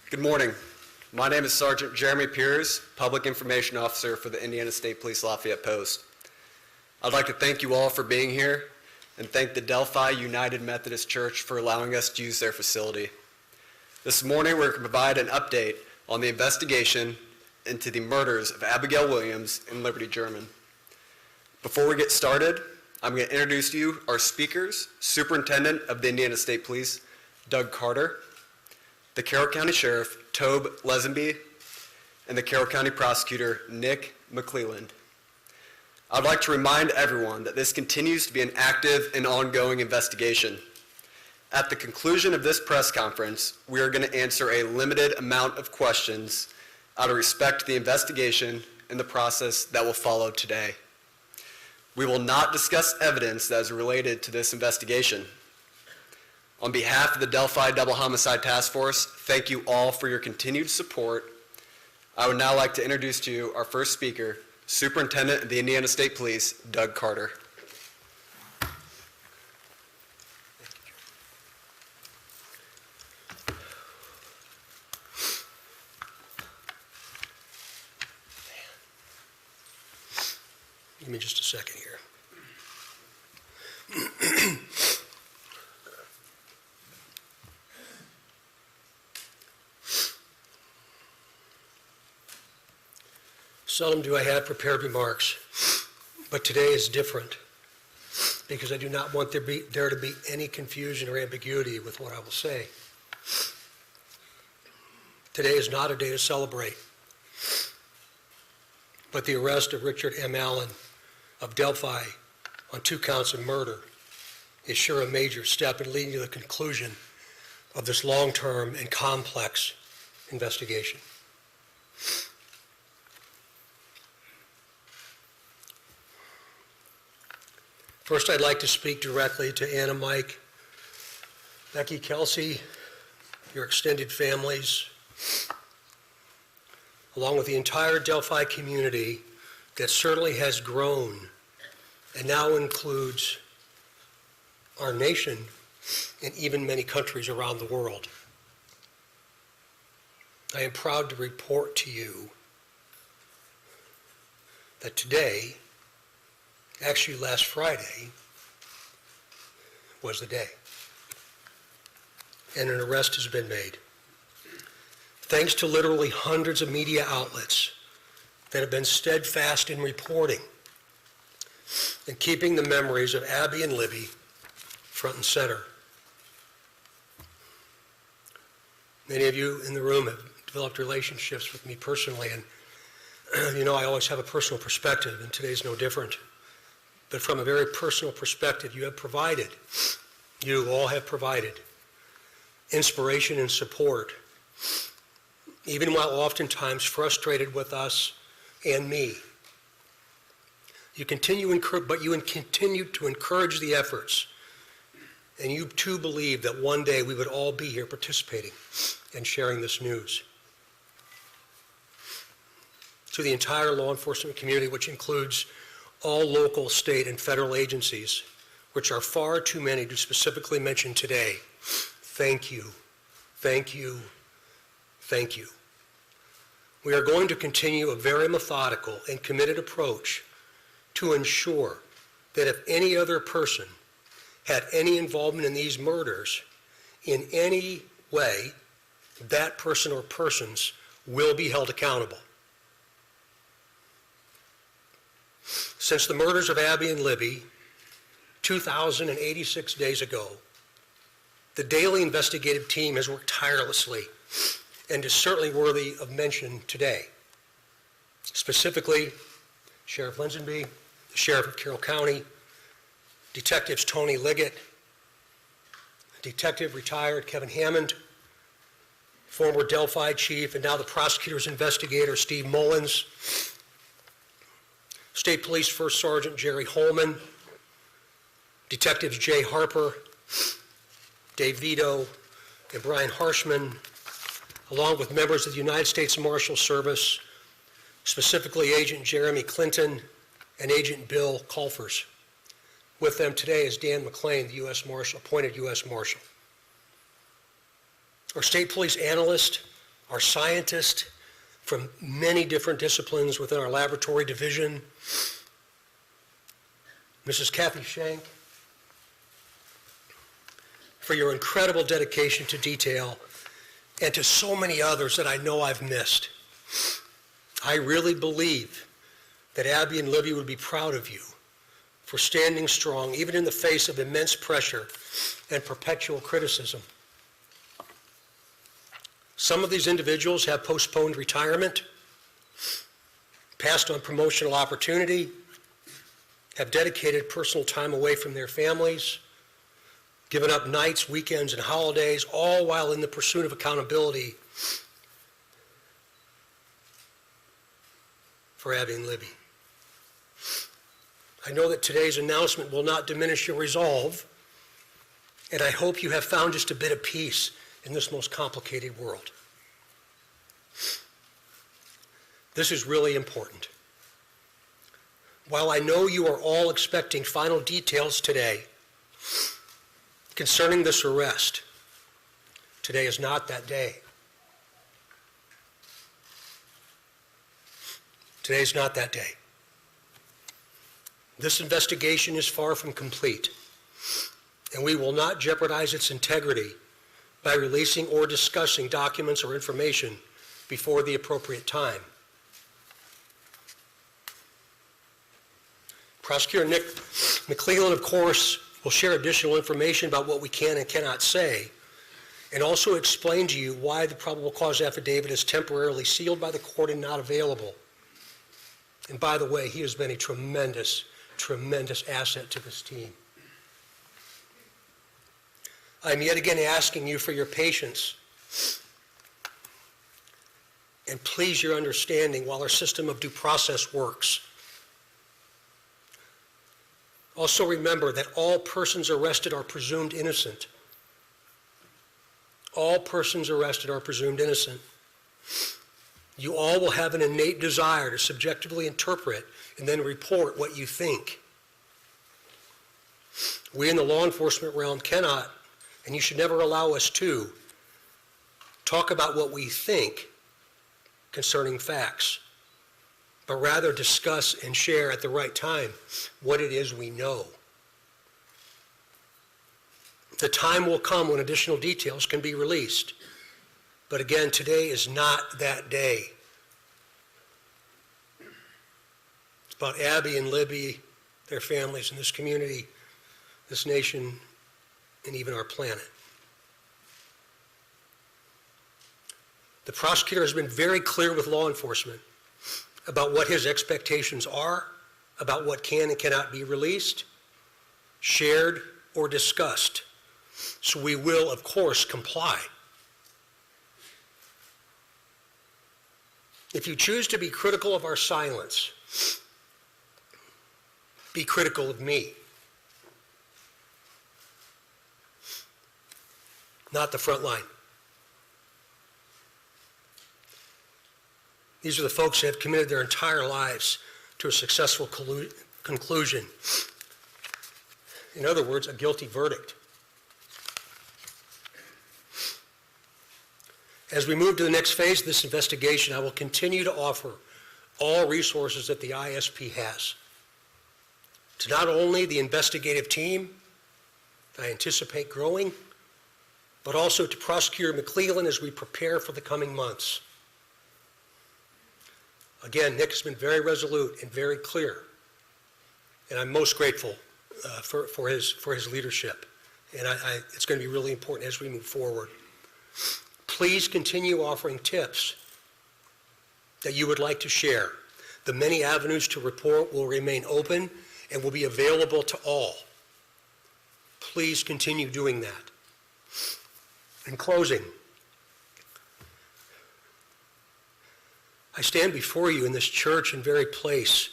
Good morning. My name is Sergeant Jeremy Piers, Public Information Officer for the Indiana State Police Lafayette Post. I'd like to thank you all for being here and thank the Delphi United Methodist Church for allowing us to use their facility. This morning we're going to provide an update on the investigation into the murders of Abigail Williams and Liberty German. Before we get started, I'm going to introduce to you our speakers, Superintendent of the Indiana State Police, Doug Carter, the Carroll County Sheriff, Tobe Lesenby, and the Carroll County Prosecutor, Nick McClelland. I'd like to remind everyone that this continues to be an active and ongoing investigation. At the conclusion of this press conference, we are going to answer a limited amount of questions out of respect to the investigation and the process that will follow today. We will not discuss evidence that is related to this investigation. On behalf of the Delphi Double Homicide Task Force, thank you all for your continued support. I would now like to introduce to you our first speaker, Superintendent of the Indiana State Police, Doug Carter. Give me just a second here. Seldom do I have prepared remarks, but today is different because I do not want there to be any confusion or ambiguity with what I will say. Today is not a day to celebrate, but the arrest of Richard M. Allen of Delphi on 2 counts of murder is sure a major step in leading to the conclusion of this long-term and complex investigation. First, I'd like to speak directly to Anna, Mike, Becky, Kelsey, your extended families, along with the entire Delphi community that certainly has grown and now includes our nation and even many countries around the world. I am proud to report to you that today, actually last Friday, was the day, and an arrest has been made. Thanks to literally hundreds of media outlets that have been steadfast in reporting and keeping the memories of Abby and Libby front and center. Many of you in the room have developed relationships with me personally, and you know I always have a personal perspective, and today's no different. But from a very personal perspective, you all have provided inspiration and support, even while oftentimes frustrated with us and me. You continue to encourage the efforts, and you too believe that one day we would all be here participating and sharing this news. To the entire law enforcement community, which includes all local, state, and federal agencies, which are far too many to specifically mention today, thank you, thank you, thank you. We are going to continue a very methodical and committed approach to ensure that if any other person had any involvement in these murders in any way, that person or persons will be held accountable. Since the murders of Abby and Libby 2,086 days ago, the daily investigative team has worked tirelessly and is certainly worthy of mention today. Specifically, Sheriff Lesenby, the Sheriff of Carroll County, Detectives Tony Liggett, Detective retired Kevin Hammond, former Delphi Chief and now the prosecutor's investigator Steve Mullins, State Police First Sergeant Jerry Holman, Detectives Jay Harper, Dave Vito, and Brian Harshman, along with members of the United States Marshal Service, specifically Agent Jeremy Clinton and Agent Bill Colfers. With them today is Dan McLean, the U.S. Marshal, appointed U.S. Marshal. Our state police analyst, our scientists from many different disciplines within our laboratory division, Mrs. Kathy Shank, for your incredible dedication to detail, and to so many others that I know I've missed. I really believe that Abby and Libby would be proud of you for standing strong, even in the face of immense pressure and perpetual criticism. Some of these individuals have postponed retirement, passed on promotional opportunity, have dedicated personal time away from their families, given up nights, weekends, and holidays, all while in the pursuit of accountability for Abby and Libby. I know that today's announcement will not diminish your resolve, and I hope you have found just a bit of peace in this most complicated world. This is really important. While I know you are all expecting final details today concerning this arrest, today is not that day. Today is not that day. This investigation is far from complete, and we will not jeopardize its integrity by releasing or discussing documents or information before the appropriate time. Prosecutor Nick McClellan, of course, will share additional information about what we can and cannot say, and also explain to you why the probable cause affidavit is temporarily sealed by the court and not available. And by the way, he has been a tremendous asset to this team. I'm yet again asking you for your patience and please your understanding while our system of due process works. Also remember that all persons arrested are presumed innocent. All persons arrested are presumed innocent. You all will have an innate desire to subjectively interpret and then report what you think. We in the law enforcement realm cannot, and you should never allow us to, talk about what we think concerning facts, but rather discuss and share at the right time what it is we know. The time will come when additional details can be released. But again, today is not that day. It's about Abby and Libby, their families, and this community, this nation, and even our planet. The prosecutor has been very clear with law enforcement about what his expectations are, about what can and cannot be released, shared, or discussed. So we will, of course, comply. If you choose to be critical of our silence, be critical of me, not the front line. These are the folks who have committed their entire lives to a successful conclusion. In other words, a guilty verdict. As we move to the next phase of this investigation, I will continue to offer all resources that the ISP has to not only the investigative team that I anticipate growing, but also to Prosecutor McClellan as we prepare for the coming months. Again, Nick has been very resolute and very clear, and I'm most grateful for his leadership. And it's going to be really important as we move forward. Please continue offering tips that you would like to share. The many avenues to report will remain open and will be available to all. Please continue doing that. In closing, I stand before you in this church and very place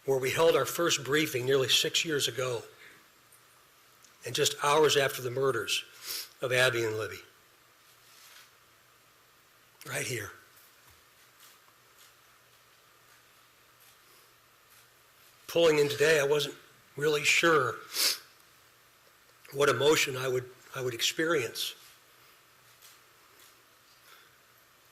where we held our first briefing nearly 6 years ago, and just hours after the murders of Abby and Libby. Right here. Pulling in today, I wasn't really sure what emotion I would experience.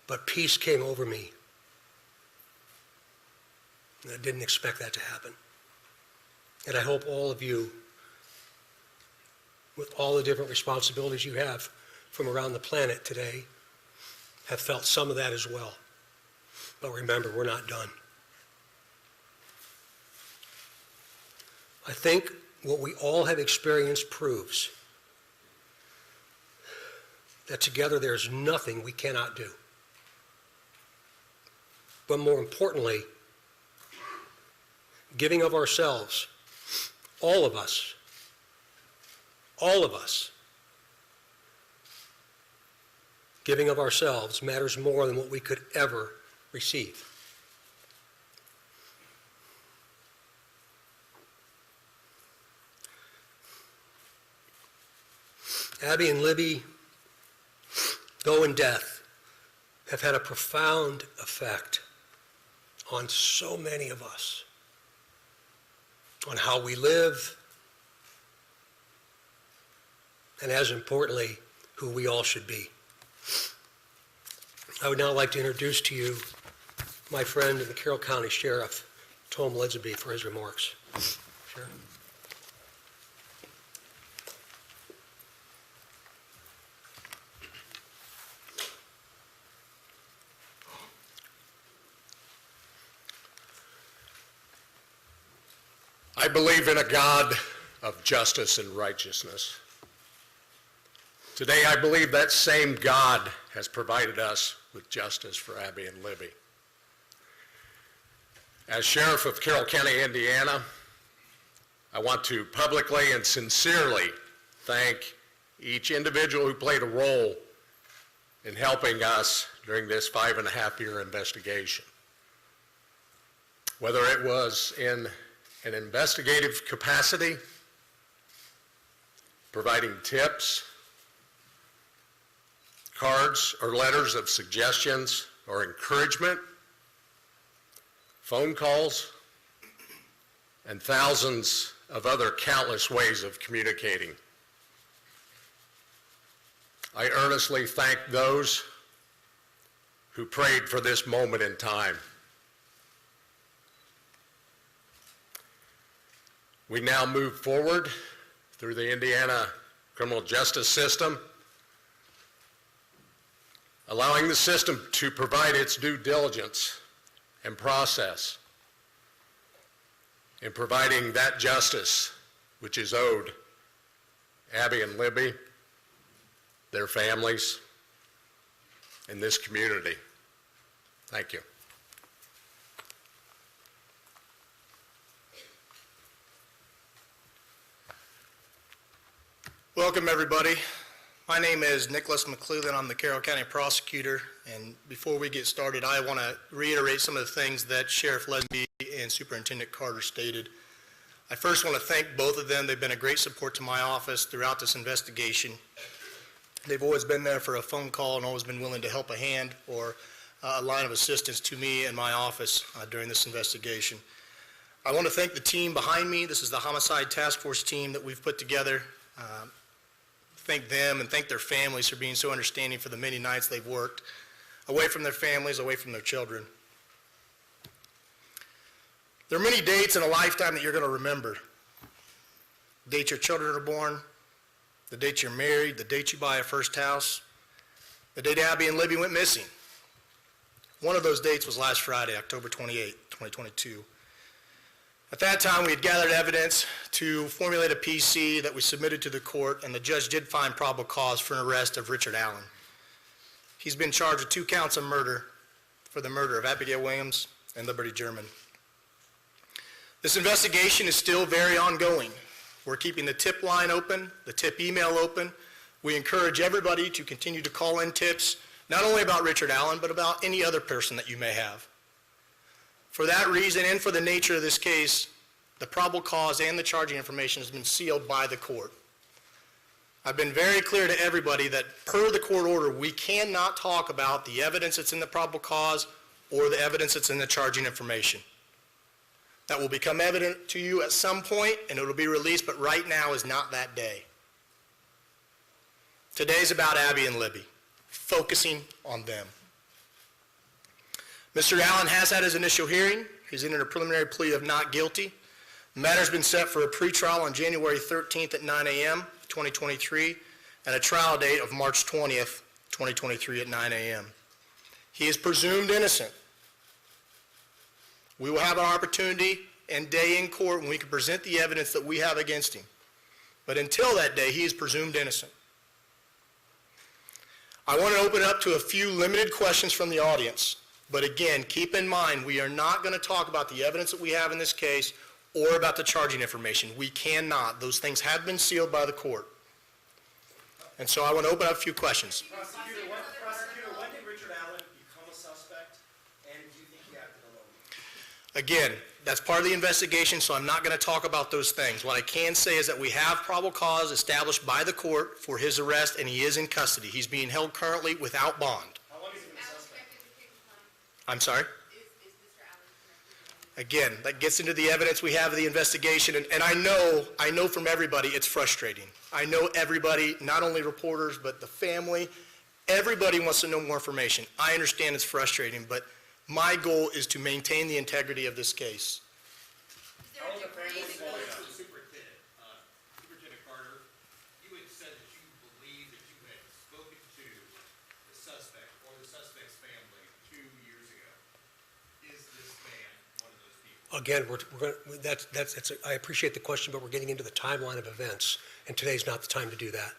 but peace came over me. And I didn't expect that to happen. And I hope all of you, with all the different responsibilities you have from around the planet today, have felt some of that as well. But remember, we're not done. I think what we all have experienced proves that together there's nothing we cannot do. But more importantly, giving of ourselves, all of us, giving of ourselves matters more than what we could ever receive. Abby and Libby, though in death, have had a profound effect on so many of us, on how we live, and as importantly, who we all should be. I would now like to introduce to you my friend and the Carroll County Sheriff, Tom Lidsby, for his remarks. Sheriff. I believe in a God of justice and righteousness. Today, I believe that same God has provided us with justice for Abby and Libby. As Sheriff of Carroll County, Indiana, I want to publicly and sincerely thank each individual who played a role in helping us during this 5.5-year investigation. Whether it was in an investigative capacity, providing tips, cards or letters of suggestions or encouragement, phone calls, and thousands of other countless ways of communicating. I earnestly thank those who prayed for this moment in time. We now move forward through the Indiana criminal justice system, allowing the system to provide its due diligence and process in providing that justice which is owed Abby and Libby, their families, and this community. Thank you. Welcome, everybody. My name is Nicholas McClellan. I'm the Carroll County Prosecutor, and before we get started, I want to reiterate some of the things that Sheriff Lesby and Superintendent Carter stated. I first want to thank both of them. They've been a great support to my office throughout this investigation. They've always been there for a phone call and always been willing to help a hand or a line of assistance to me and my office during this investigation. I want to thank the team behind me. This is the Homicide Task Force team that we've put together. Thank them and thank their families for being so understanding for the many nights they've worked away from their families, away from their children. There are many dates in a lifetime that you're going to remember. The date your children are born, the date you're married, the date you buy a first house, the date Abby and Libby went missing. One of those dates was last Friday, October 28, 2022. At that time, we had gathered evidence to formulate a PC that we submitted to the court, and the judge did find probable cause for an arrest of Richard Allen. He's been charged with 2 counts of murder for the murder of Abigail Williams and Liberty German. This investigation is still very ongoing. We're keeping the tip line open, the tip email open. We encourage everybody to continue to call in tips, not only about Richard Allen, but about any other person that you may have. For that reason and for the nature of this case, the probable cause and the charging information has been sealed by the court. I've been very clear to everybody that per the court order, we cannot talk about the evidence that's in the probable cause or the evidence that's in the charging information. That will become evident to you at some point and it will be released, but right now is not that day. Today's about Abby and Libby, focusing on them. Mr. Allen has had his initial hearing. He's entered a preliminary plea of not guilty. The matter's been set for a pretrial on January 13th at 9 a.m., 2023, and a trial date of March 20th, 2023 at 9 a.m. He is presumed innocent. We will have an opportunity and day in court when we can present the evidence that we have against him. But until that day, he is presumed innocent. I want to open it up to a few limited questions from the audience. But again, keep in mind, we are not going to talk about the evidence that we have in this case or about the charging information. We cannot. Those things have been sealed by the court. And so I want to open up a few questions. Prosecutor, when did Richard Allen become a suspect, and do you think he acted alone? Again, that's part of the investigation, so I'm not going to talk about those things. What I can say is that we have probable cause established by the court for his arrest, and he is in custody. He's being held currently without bond. How long has he been a suspect? I'm sorry? Again, that gets into the evidence we have of the investigation, and I know from everybody it's frustrating. I know everybody, not only reporters, but the family, everybody wants to know more information. I understand it's frustrating, but my goal is to maintain the integrity of this case. Superintendent, Superintendent Carter, you had said that you believe that you had spoken to the suspect or the suspect's family 2 years ago. Is this man one of those people? Again, I appreciate the question, but we're getting into the timeline of events, and today's not the time to do that.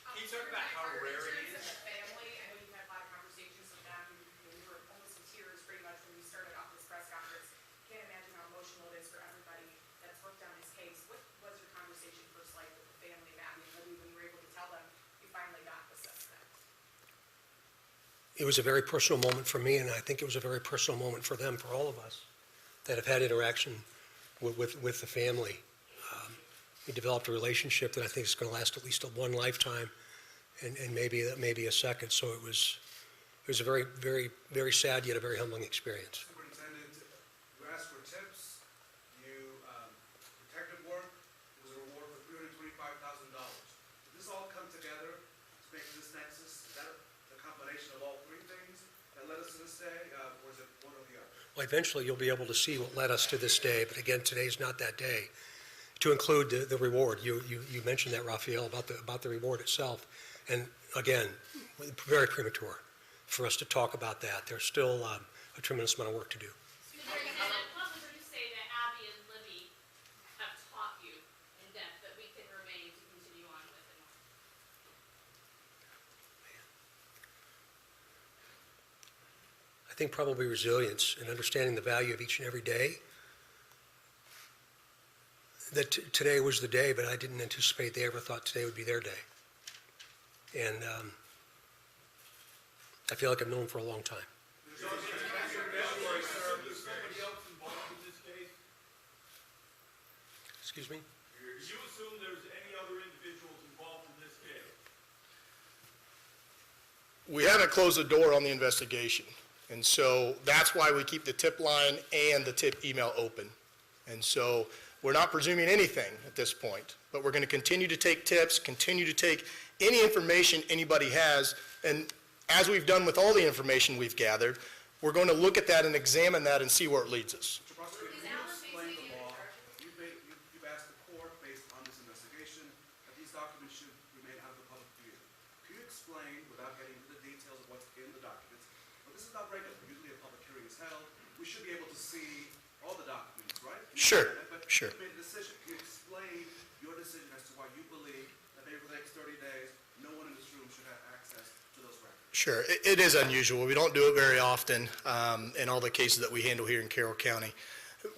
Can you talk about how rare it In terms is? of the family, I know you've had a lot of conversations with them, and you were almost in tears pretty much when you started off this press conference. Can't imagine how emotional it is for everybody that's worked on this case. What was your conversation first like with the family, Matt, and when you were able to tell them you finally got the suspect? It was a very personal moment for me, and I think it was a very personal moment for them, for all of us that have had interaction with the family. We developed a relationship that I think is going to last at least one lifetime, and maybe a second. So it was a very, very, very sad yet a very humbling experience. Superintendent, you asked for tips, detective work, there was a reward for $325,000. Did this all come together to make this nexus? Is that the combination of all three things that led us to this day, or is it one or the other? Well, eventually you'll be able to see what led us to this day, but again, today's not that day. To include the reward, you mentioned that, Raphael, about the reward itself, and again, very premature for us to talk about that. There's still a tremendous amount of work to do. What would you say that Abby and Libby have taught you in depth that we can remain to continue on with in life? I think probably resilience and understanding the value of each and every day. That today was the day, but I didn't anticipate they ever thought today would be their day. And I feel like I've known them for a long time. Excuse me? Do you assume there's any other individuals involved in this case? We haven't closed the door on the investigation, and so that's why we keep the tip line and the tip email open. And so we're not presuming anything at this point, but we're going to continue to take tips, continue to take any information anybody has, and as we've done with all the information we've gathered, we're going to look at that and examine that and see where it leads us. Mr. Prosecutor, can you explain the law? You've asked the court, based on this investigation, that these documents should remain out of the public view. Can you explain, without getting into the details of what's in the documents, but this is not regular, usually a public hearing is held, we should be able to see all the documents, right? Sure, sure. You made a decision. Can you explain your decision as to why you believe that maybe for the next 30 days, no one in this room should have access to those records? Sure. It is unusual. We don't do it very often in all the cases that we handle here in Carroll County.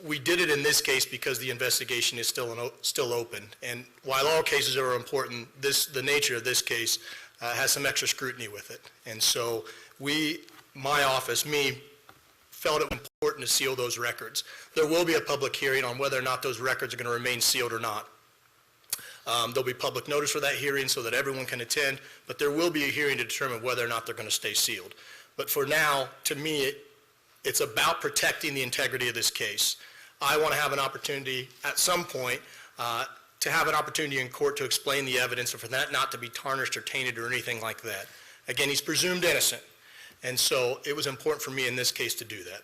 We did it in this case because the investigation is still open. And while all cases are important, the nature of this case has some extra scrutiny with it. And so my office, felt it important to seal those records. There will be a public hearing on whether or not those records are going to remain sealed or not. There'll be public notice for that hearing so that everyone can attend, but there will be a hearing to determine whether or not they're going to stay sealed. But for now, to me, it's about protecting the integrity of this case. I want to have an opportunity at some point to have an opportunity in court to explain the evidence and for that not to be tarnished or tainted or anything like that. Again, he's presumed innocent. And so it was important for me in this case to do that.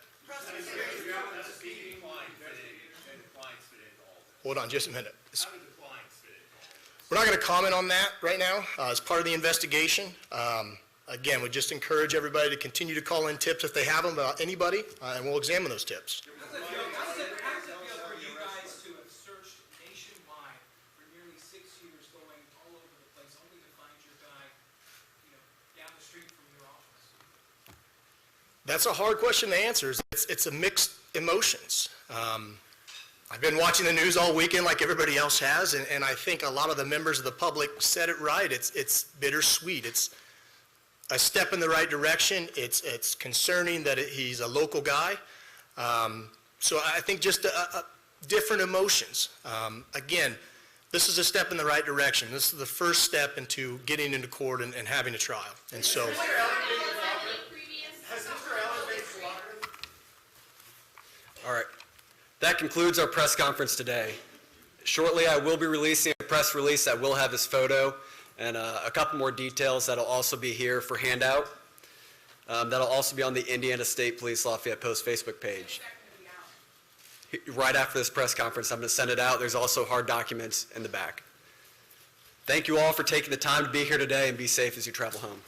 Hold on just a minute. We're not going to comment on that right now as part of the investigation. Again, we just encourage everybody to continue to call in tips if they have them about anybody, and we'll examine those tips. How does it feel for you guys to have searched nationwide for nearly 6 years, going all over the place, only to find your guy, down the street from your office? That's a hard question to answer. It's a mixed emotions. I've been watching the news all weekend like everybody else has, and I think a lot of the members of the public said it right. It's bittersweet. It's a step in the right direction. It's concerning that he's a local guy. So I think just different emotions. Again, this is a step in the right direction. This is the first step into getting into court and having a trial. And so. All right. That concludes our press conference today. Shortly, I will be releasing a press release that will have his photo and a couple more details that'll also be here for handout. That'll also be on the Indiana State Police Lafayette Post Facebook page. Right after this press conference, I'm going to send it out. There's also hard documents in the back. Thank you all for taking the time to be here today, and be safe as you travel home.